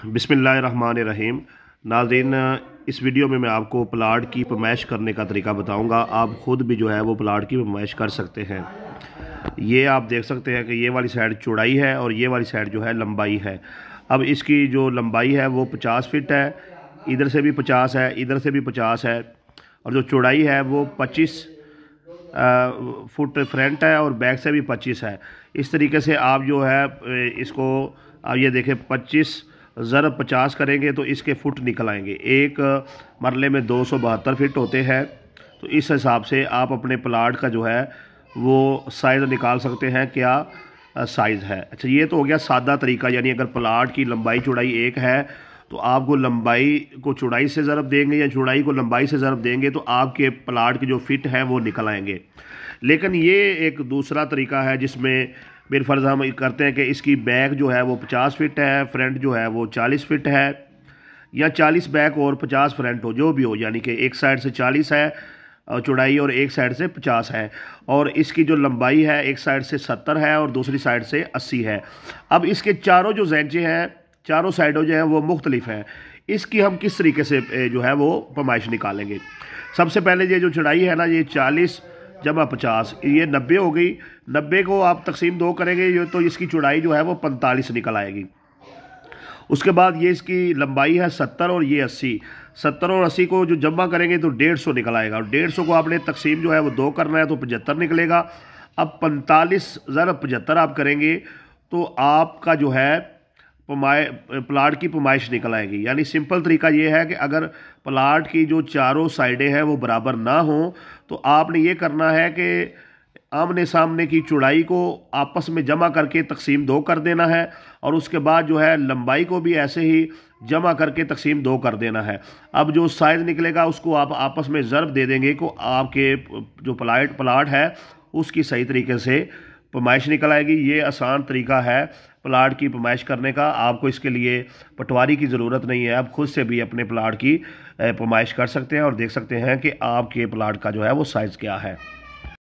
बिस्मिल्लाहिर्रहमानिर्रहीम। नाज़रीन, इस वीडियो में मैं आपको प्लाट की पैमाइश करने का तरीका बताऊंगा। आप ख़ुद भी जो है वो प्लाट की पैमाइश कर सकते हैं। ये आप देख सकते हैं कि ये वाली साइड चौड़ाई है और ये वाली साइड जो है लंबाई है। अब इसकी जो लंबाई है वो 50 फीट है, इधर से भी 50 है, इधर से भी 50 है, और जो चौड़ाई है वो 25 फुट फ्रंट है और बैक से भी 25 है। इस तरीके से आप जो है इसको आप ये देखें 25 ज़रब 50 करेंगे तो इसके फुट निकल आएंगे। एक मरले में 272 फीट होते हैं। तो इस हिसाब से आप अपने प्लाट का जो है वो साइज़ निकाल सकते हैं क्या साइज़ है। अच्छा, ये तो हो गया सादा तरीका, यानी अगर प्लाट की लंबाई चौड़ाई एक है तो आपको लंबाई को चौड़ाई से ज़रब देंगे या चौड़ाई को लंबाई से ज़रब देंगे तो आपके प्लाट के जो फिट हैं वो निकल आएंगे। लेकिन ये एक दूसरा तरीका है जिसमें बिलफर्ज हम करते हैं कि इसकी बैक जो है वो 50 फीट है, फ्रंट जो है वो 40 फीट है, या 40 बैक और 50 फ्रंट हो, जो भी हो, यानी कि एक साइड से 40 है चौड़ाई और एक साइड से 50 है, और इसकी जो लंबाई है एक साइड से 70 है और दूसरी साइड से 80 है। अब इसके चारों जो जैंचे हैं, चारों साइडों जो है वो मुख्तलिफ हैं। इसकी हम किस तरीके से जो है वो पैमाइश निकालेंगे। सबसे पहले ये जो चौड़ाई है ना, ये 40 जमा 50, ये 90 हो गई। 90 को आप तकसीम 2 करेंगे ये तो इसकी चौड़ाई जो है वो 45 निकल आएगी। उसके बाद ये इसकी लंबाई है 70 और ये 80। 70 और 80 को जो जमा करेंगे तो 150 निकल आएगा, और 150 को आपने तकसीम जो है वो 2 करना है तो 75 निकलेगा। अब 45 ज़रब 75 आप करेंगे तो आपका जो है प्लाट की पैमाइश निकल आएगी। यानी सिंपल तरीका ये है कि अगर प्लाट की जो चारों साइडें हैं वो बराबर ना हो तो आपने ये करना है कि आमने सामने की चौड़ाई को आपस में जमा करके तकसीम 2 कर देना है, और उसके बाद जो है लंबाई को भी ऐसे ही जमा करके तकसीम 2 कर देना है। अब जो साइज़ निकलेगा उसको आप आपस में ज़रब दे देंगे को आपके जो प्लाट है उसकी सही तरीके से पैमाइश निकल आएगी। ये आसान तरीका है प्लाट की पैमाइश करने का। आपको इसके लिए पटवारी की ज़रूरत नहीं है, आप खुद से भी अपने प्लाट की पैमाइश कर सकते हैं और देख सकते हैं कि आपके प्लाट का जो है वो साइज़ क्या है।